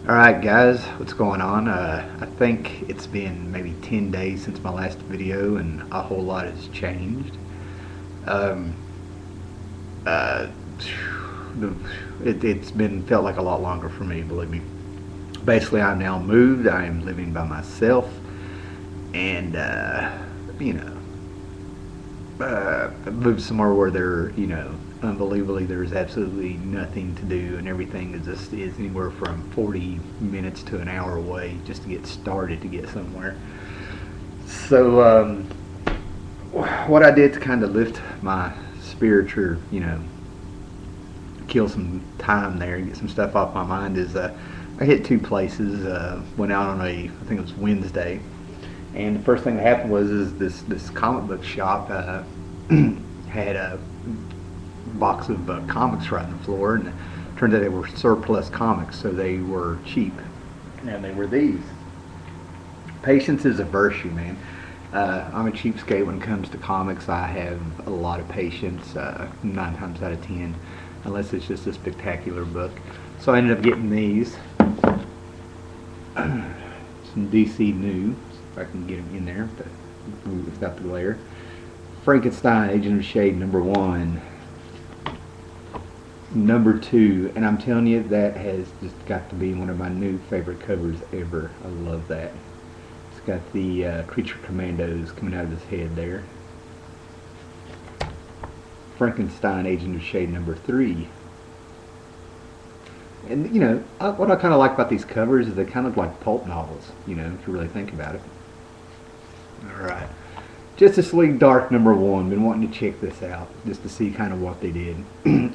Alright guys, what's going on? I think it's been maybe 10 days since my last video and a whole lot has changed. Um, uh, it's been felt like a lot longer for me, believe me. Basically, I'm now moved. I am living by myself, and you know, I moved somewhere where unbelievably, there's absolutely nothing to do, and everything is anywhere from 40 minutes to an hour away just to get started to get somewhere. So, what I did to kind of lift my spirits, or kill some time there and get some stuff off my mind, is I hit two places. Went out on I think it was Wednesday, and the first thing that happened was this comic book shop had a box of comics right on the floor, and it turned out they were surplus comics, so they were cheap, and they were these. Patience is a virtue, man. I'm a cheapskate when it comes to comics. I have a lot of patience, 9 times out of 10, unless it's just a spectacular book. So I ended up getting these. Some DC New, if I can get them in there without the glare. Frankenstein, Agent of Shade #1, #2, and I'm telling you, that has just got to be one of my new favorite covers ever. I love that. It's got the creature commandos coming out of his head there. Frankenstein, Agent of Shade #3. And what I kind of like about these covers is they kind of like pulp novels, if you really think about it. Alright. Justice League Dark #1. Been wanting to check this out just to see kind of what they did.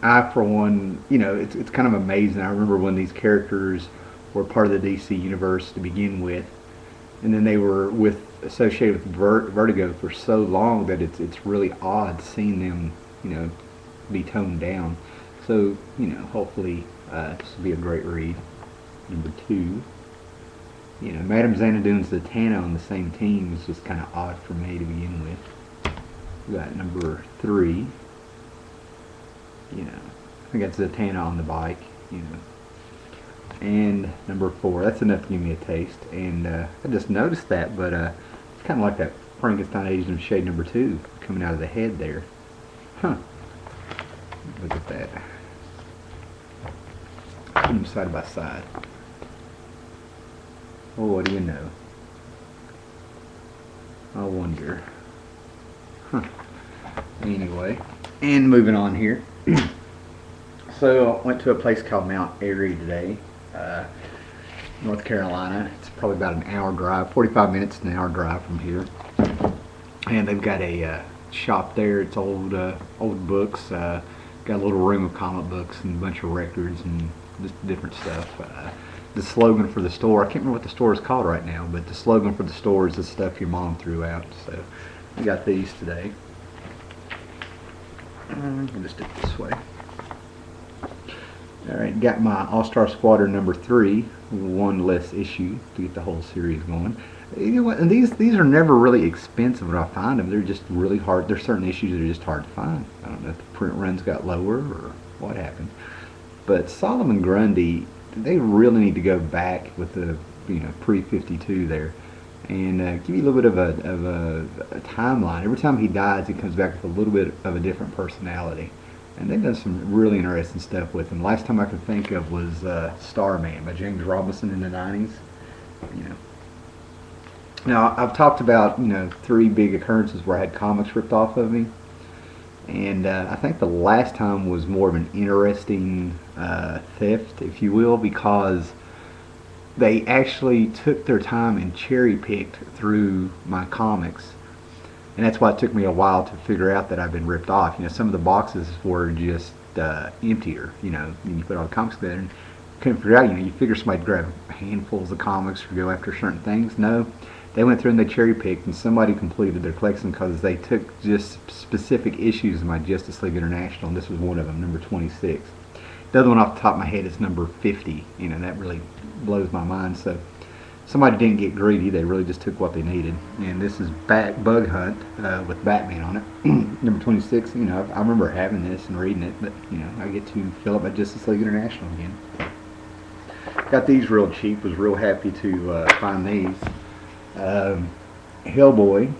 I, for one, it's kind of amazing. I remember when these characters were part of the DC universe to begin with, and then they were associated with Vertigo for so long that it's really odd seeing them, be toned down. So, hopefully this will be a great read. #2. Madame Xanadu's Zatanna on the same team is just kind of odd for me to begin with. We got #3. I think that's Zatanna on the bike. And #4. That's enough to give me a taste. And I just noticed that, but it's kind of like that Frankenstein Agent of Shade #2 coming out of the head there. Huh. Look at that. Put them side by side. Well, what do you know? I wonder. Huh. Anyway, and moving on here. So I went to a place called Mount Airy today, North Carolina. It's probably about an hour drive, 45 minutes to an hour drive from here. And they've got a shop there. It's old books. Got a little room of comic books and a bunch of records and just different stuff. The slogan for the store, I can't remember what the store is called right now, but the slogan for the store is the stuff your mom threw out. So I got these today. I'll just do it this way. Alright, got my All-Star Squadron #3, one less issue to get the whole series going. You know what, and these are never really expensive when I find them. They're just really hard. There's certain issues that are just hard to find. I don't know if the print runs got lower or what happened. But Solomon Grundy, they really need to go back with the pre-52 there, and give you a little bit of a timeline. Every time he dies, he comes back with a little bit of a different personality, and they've done some really interesting stuff with him. Last time I could think of was Starman by James Robinson in the '90s. Now I've talked about 3 big occurrences where I had comics ripped off of me. And I think the last time was more of an interesting theft, if you will, because they actually took their time and cherry-picked through my comics. And that's why it took me a while to figure out that I've been ripped off. Some of the boxes were just emptier, you put all the comics together and couldn't figure out, you figure somebody'd grab handfuls of comics or go after certain things. No. They went through and they cherry-picked, and somebody completed their collection because they took just specific issues of my Justice League International, and this was one of them, #26. The other one off the top of my head is #50. That really blows my mind. So somebody didn't get greedy. They really just took what they needed. And this is Bug Hunt with Batman on it, #26. I remember having this and reading it, but I get to fill up my Justice League International again. Got these real cheap. Was real happy to find these. Hellboy.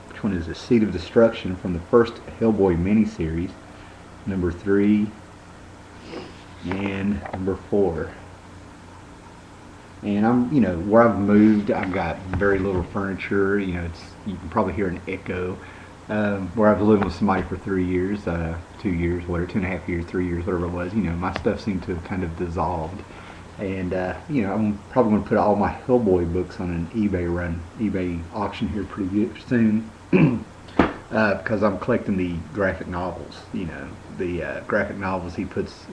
Which one is it? Seed of Destruction from the first Hellboy miniseries. Number 3 and number 4. And I'm, where I've moved, I've got very little furniture. You can probably hear an echo. Where I've lived with somebody for 3 years, 2 years, whatever, 2.5 years, 3 years, whatever it was. My stuff seemed to have kind of dissolved. And I'm probably going to put all my Hellboy books on an eBay auction here pretty soon. Because I'm collecting the graphic novels. The graphic novels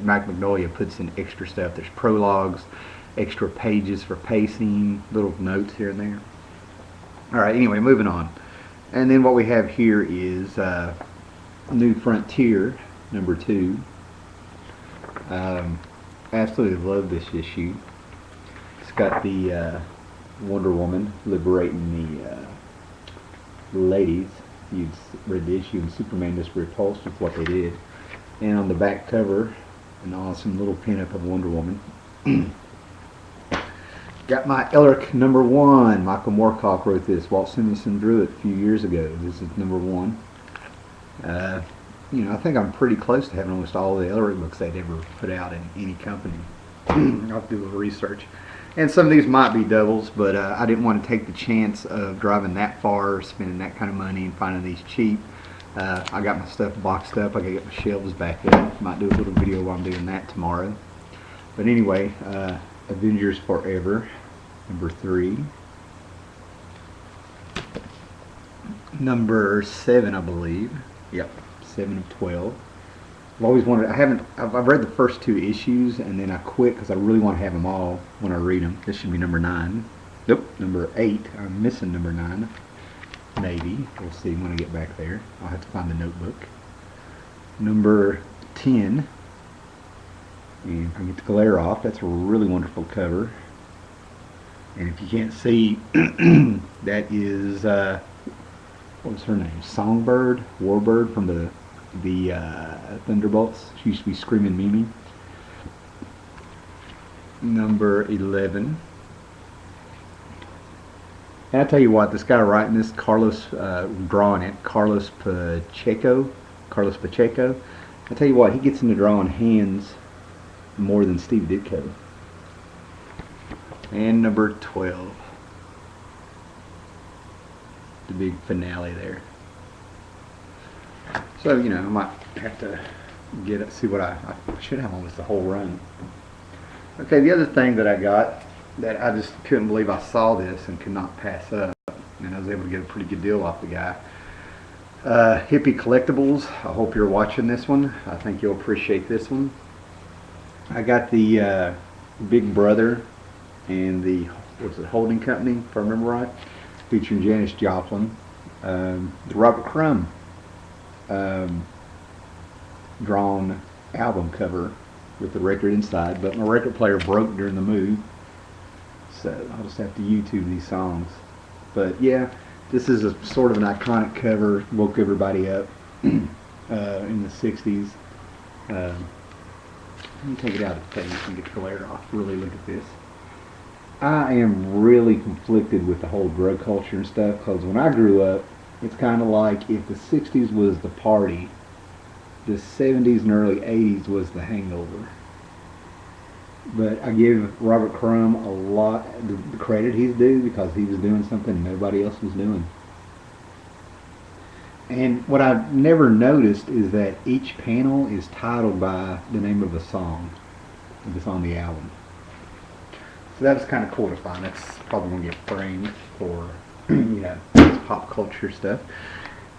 Mac Magnolia puts in extra stuff. There's prologues, extra pages for pacing, little notes here and there. Alright, anyway, moving on. And then what we have here is New Frontier, number 2. Absolutely love this issue. It's got the Wonder Woman liberating the ladies. You'd read the issue, and Superman just repulsed with what they did. And on the back cover, an awesome little pinup of Wonder Woman. Got my Elric number 1. Michael Moorcock wrote this. Walt Simonson drew it a few years ago. This is number 1. I think I'm pretty close to having almost all the Elric books they'd ever put out in any company. I'll have to do a little research. And some of these might be doubles, but I didn't want to take the chance of driving that far, spending that kind of money, and finding these cheap. I got my stuff boxed up. I got to get my shelves back up. Might do a little video while I'm doing that tomorrow. But anyway, Avengers Forever, number 3. Number 7, I believe. Yep, 7 of 12. I've always wanted. I've read the first 2 issues, and then I quit because I really want to have them all when I read them. This should be number 9. Nope, number 8. I'm missing number 9. Maybe. We'll see when I get back there. I'll have to find the notebook. Number 10. And I get the glare off. That's a really wonderful cover. And if you can't see, that is what was her name? Songbird, Warbird from the Thunderbolts. She used to be Screaming Mimi. Number 11. And I tell you what, this guy writing this, drawing it, Carlos Pacheco. I tell you what, he gets into drawing hands more than Steve Ditko. And number 12. The big finale there. So, I might have to see what I should have almost the whole run. Okay, the other thing that I got that I just couldn't believe I saw this and could not pass up, and I was able to get a pretty good deal off the guy. Hippie Collectibles. I hope you're watching this one. I think you'll appreciate this one. I got the Big Brother and the Holding Company, if I remember right, featuring Janis Joplin. The Robert Crumb drawn album cover with the record inside, but my record player broke during the move, so I'll just have to YouTube these songs. But yeah, this is a sort of an iconic cover, woke everybody up in the 60s. Let me take it out of the page and get the glare off. Really look at this. I am really conflicted with the whole drug culture and stuff, because when I grew up, it's kind of like if the 60s was the party, the 70s and early 80s was the hangover. But I give Robert Crumb a lot the credit he's due, because he was doing something nobody else was doing. And what I've never noticed is that each panel is titled by the name of a song that's on the album. So that's kind of cool to find. That's probably going to get framed for pop culture stuff.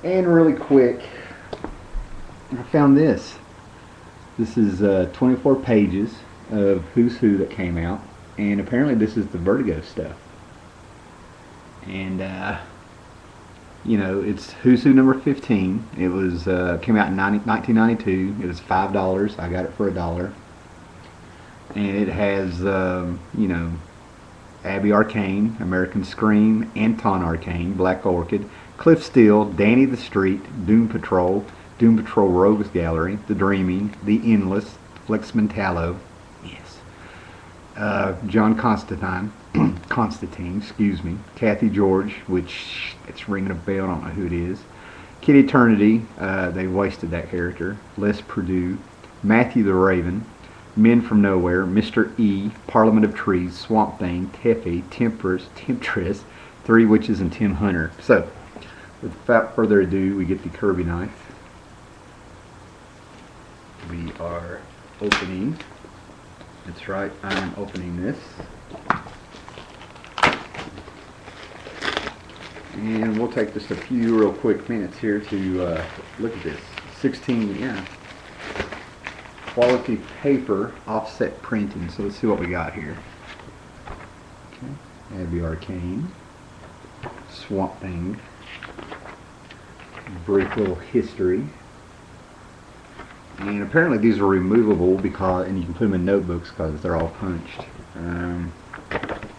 And really quick, I found this. This is 24 pages of Who's Who that came out, and apparently this is the Vertigo stuff. And it's Who's Who number 15. It was came out in 1992. It was $5. I got it for $1. And it has Abby Arcane, American Scream, Anton Arcane, Black Orchid, Cliff Steele, Danny the Street, Doom Patrol Rogues Gallery, The Dreaming, The Endless, Flex Mentallo, yes, John Constantine, excuse me. Kathy George, which it's ringing a bell. I don't know who it is. Kid Eternity, they wasted that character. Les Purdue, Matthew the Raven, Men from Nowhere, Mr. E, Parliament of Trees, Swamp Thing, Teffy, Temptress, Three Witches, and Tim Hunter. So, without further ado, we get the Kirby knife. We are opening. That's right, I'm opening this. And we'll take just a few real quick minutes here to look at this. 16, yeah. Quality paper, offset printing. So let's see what we got here. Okay, Abby Arcane, Swamp Thing, brief little history. And apparently these are removable because, and you can put them in notebooks because they're all punched.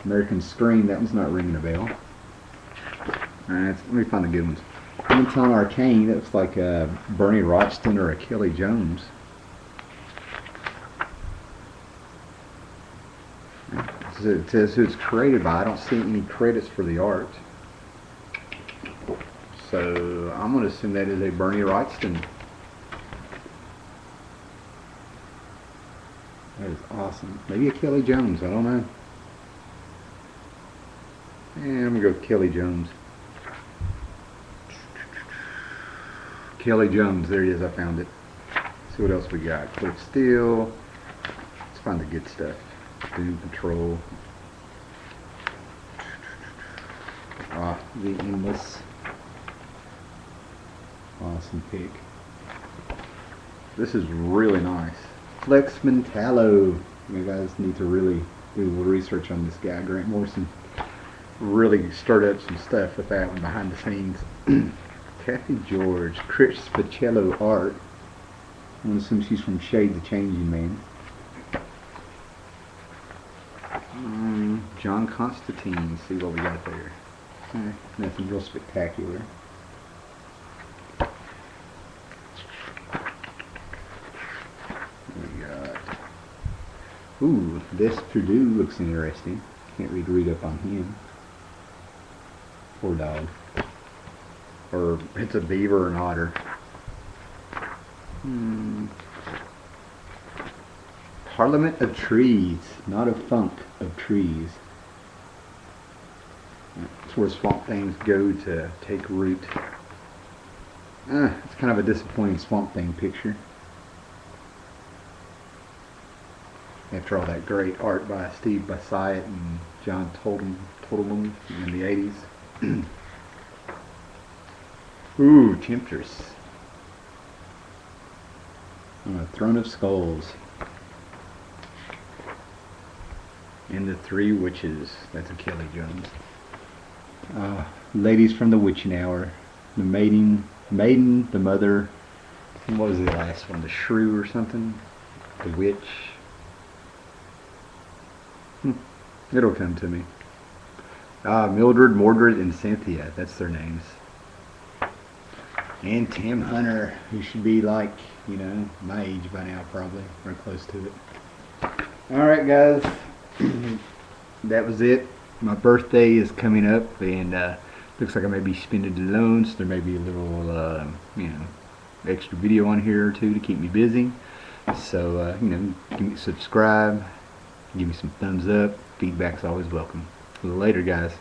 American Scream, that one's not ringing a bell. Let me find the good ones. Anton Arcane, that looks like a Bernie Wrightson or a Kelly Jones. It says who it's created by. I don't see any credits for the art. So I'm going to assume that is a Bernie Wrightson. That is awesome. Maybe a Kelly Jones, I don't know. And I'm going to go with Kelly Jones. Kelly Jones, there he is, I found it. Let's see what else we got. Cliff Steele. Let's find the good stuff. Doom Patrol. The Endless. Awesome pick. This is really nice. Flex Mentallo. You guys need to really do a little research on this guy. Grant Morrison really stirred up some stuff with that one behind the scenes. Kathy George, Chris Spacello art. I'm going to assume she's from Shade the Changing Man. John Constantine, see what we got there. Nothing real spectacular. We got, ooh, this Purdue looks interesting. Can't read up on him. Poor dog. Or it's a beaver or an otter. Parliament of Trees, not a funk of trees. That's where Swamp Things go to take root. It's kind of a disappointing Swamp Thing picture. After all that great art by Steve Bassett and John Totalman in the 80s. Ooh, Temptress. Throne of Skulls. And the Three Witches. That's a Kelly Jones. Ladies from the Witching Hour. The Maiden, the Mother. What was the last one? The Shrew or something? The Witch. It'll come to me. Mildred, Mordred, and Cynthia. That's their names. And Tim Hunter, who should be like, you know, my age by now probably, or close to it. Alright guys, that was it. My birthday is coming up, and looks like I may be spending it alone, so there may be a little, you know, extra video on here or two to keep me busy. So, you know, give me subscribe, give me some thumbs up. Feedback's always welcome. Later guys.